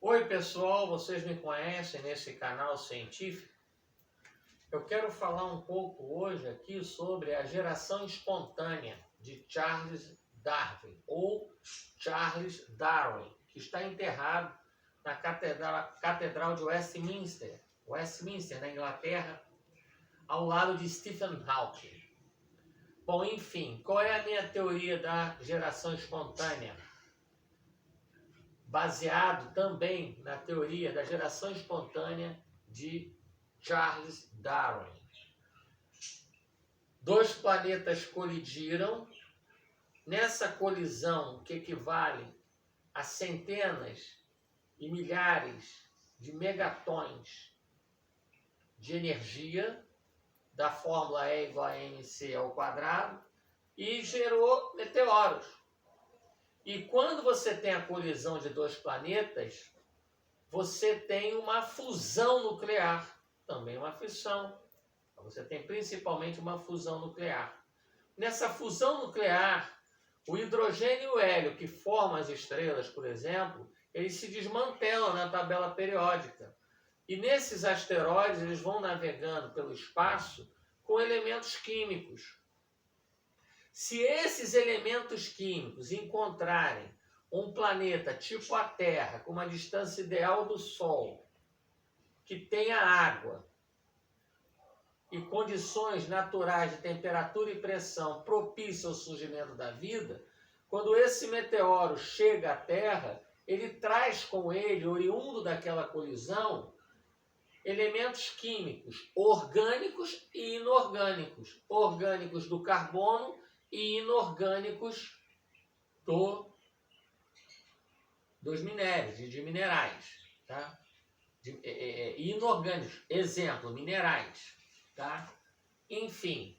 Oi pessoal, vocês me conhecem nesse canal científico? Eu quero falar um pouco hoje aqui sobre a geração espontânea de Charles Darwin, ou Charles Darwin, que está enterrado na Catedral de Westminster, na Inglaterra, ao lado de Stephen Hawking. Bom, enfim, qual é a minha teoria da geração espontânea? Baseado também na teoria da geração espontânea de Charles Darwin. Dois planetas colidiram. Nessa colisão, que equivale a centenas e milhares de megatons de energia, da fórmula E igual a mc ao quadrado, e gerou meteoros. E quando você tem a colisão de dois planetas, você tem uma fusão nuclear, também uma fissão. Você tem principalmente uma fusão nuclear. Nessa fusão nuclear, o hidrogênio e o hélio, que formam as estrelas, por exemplo, eles se desmantelam na tabela periódica. E nesses asteroides, eles vão navegando pelo espaço com elementos químicos. Se esses elementos químicos encontrarem um planeta tipo a Terra, com uma distância ideal do Sol, que tenha água e condições naturais de temperatura e pressão propícias ao surgimento da vida, quando esse meteoro chega à Terra, ele traz com ele, oriundo daquela colisão, elementos químicos orgânicos e inorgânicos. Orgânicos do carbono e inorgânicos dos minérios, de minerais, tá? Inorgânicos, exemplo, minerais, tá? Enfim,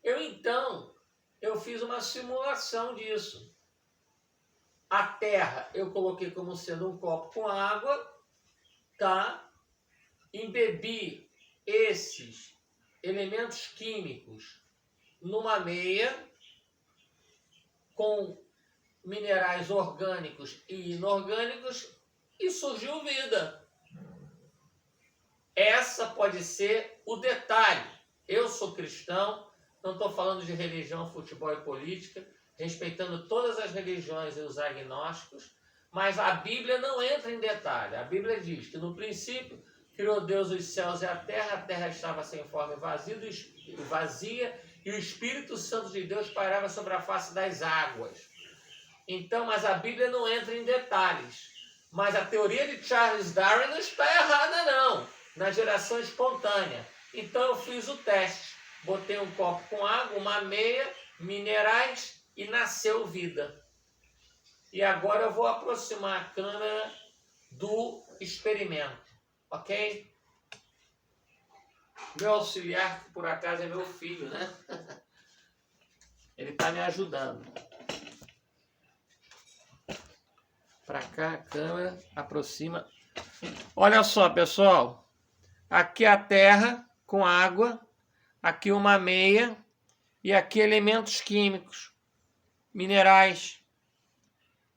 eu fiz uma simulação disso. A Terra eu coloquei como sendo um copo com água, tá? Embebi esses elementos químicos numa meia com minerais orgânicos e inorgânicos e surgiu vida. Essa pode ser o detalhe. Eu sou cristão, não estou falando de religião, futebol e política, respeitando todas as religiões e os agnósticos, mas a Bíblia não entra em detalhe. A Bíblia diz que no princípio criou Deus os céus e a terra estava sem forma e vazia, e o Espírito Santo de Deus pairava sobre a face das águas. Então, mas a Bíblia não entra em detalhes. Mas a teoria de Charles Darwin não está errada, não, na geração espontânea. Então eu fiz o teste. Botei um copo com água, uma meia, minerais e nasceu vida. E agora eu vou aproximar a câmera do experimento. Ok? Meu auxiliar, que por acaso é meu filho, né? Ele está me ajudando. Para cá, a câmera aproxima. Olha só, pessoal. Aqui a terra com água. Aqui uma meia. E aqui elementos químicos. Minerais.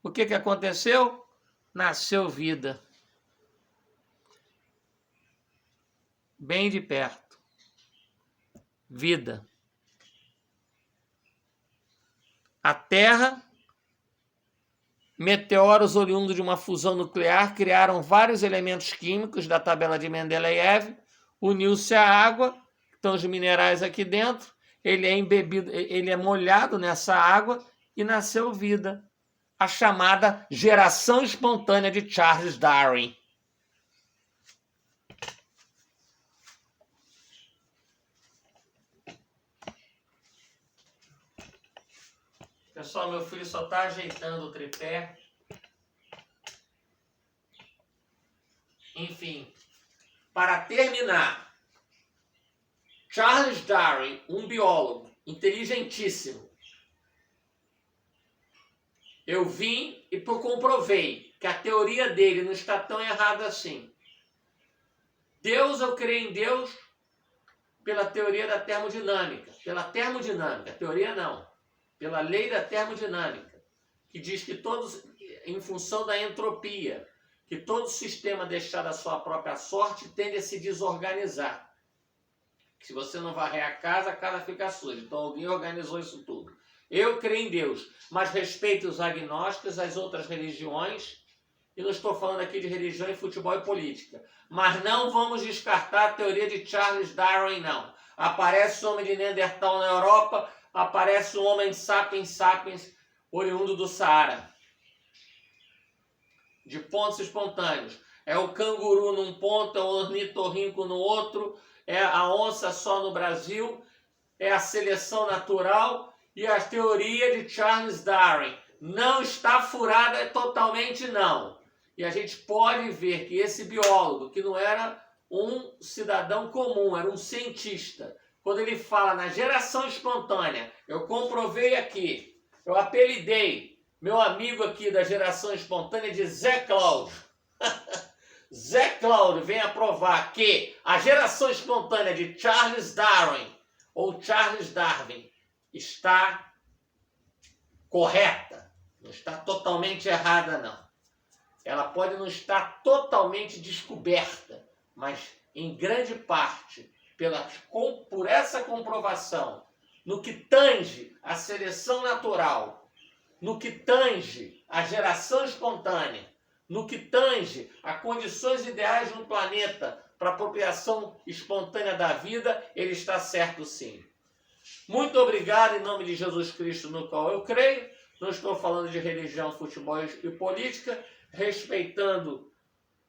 O que aconteceu? Nasceu vida. Bem de perto. Vida. A Terra, meteoros oriundos de uma fusão nuclear criaram vários elementos químicos da tabela de Mendeleev, uniu-se à água, estão os minerais aqui dentro, ele é embebido, ele é molhado nessa água e nasceu vida. A chamada geração espontânea de Charles Darwin. Pessoal, meu filho só está ajeitando o tripé. Enfim, para terminar, Charles Darwin, um biólogo inteligentíssimo, eu vim e comprovei que a teoria dele não está tão errada assim. Deus, eu creio em Deus pela teoria da termodinâmica. Pela termodinâmica, teoria não. Pela lei da termodinâmica, que diz que todos, em função da entropia, que todo sistema deixado à sua própria sorte tende a se desorganizar. Se você não varrer a casa fica suja. Então alguém organizou isso tudo. Eu creio em Deus, mas respeito os agnósticos, as outras religiões, e não estou falando aqui de religião, e futebol e política. Mas não vamos descartar a teoria de Charles Darwin, não. Aparece o homem de Neandertal na Europa, aparece o homem sapiens sapiens, oriundo do Saara. De pontos espontâneos. É o canguru num ponto, é o ornitorrinco no outro, é a onça só no Brasil, é a seleção natural e a teoria de Charles Darwin. Não está furada totalmente, não. E a gente pode ver que esse biólogo, que não era um cidadão comum, era um cientista, quando ele fala na geração espontânea, eu comprovei aqui, eu apelidei meu amigo aqui da geração espontânea de Zé Cláudio. Zé Cláudio vem a provar que a geração espontânea de Charles Darwin, ou Charles Darwin, está correta. Não está totalmente errada, não. Ela pode não estar totalmente descoberta, mas em grande parte, por essa comprovação, no que tange a seleção natural, no que tange a geração espontânea, no que tange a condições ideais no planeta para a apropriação espontânea da vida, ele está certo sim. Muito obrigado em nome de Jesus Cristo, no qual eu creio. Não estou falando de religião, futebol e política, respeitando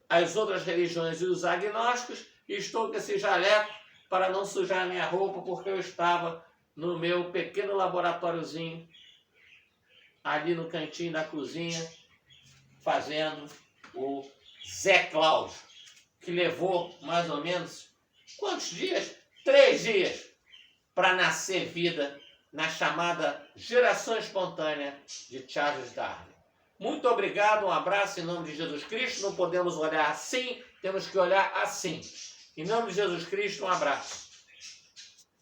as outras religiões e os agnósticos, e estou com esse jaleco para não sujar a minha roupa, porque eu estava no meu pequeno laboratóriozinho, ali no cantinho da cozinha, fazendo o Zé Cláudio, que levou mais ou menos, quantos dias? 3 dias para nascer vida na chamada geração espontânea de Charles Darwin. Muito obrigado, um abraço em nome de Jesus Cristo. Não podemos olhar assim, temos que olhar assim. Em nome de Jesus Cristo, um abraço.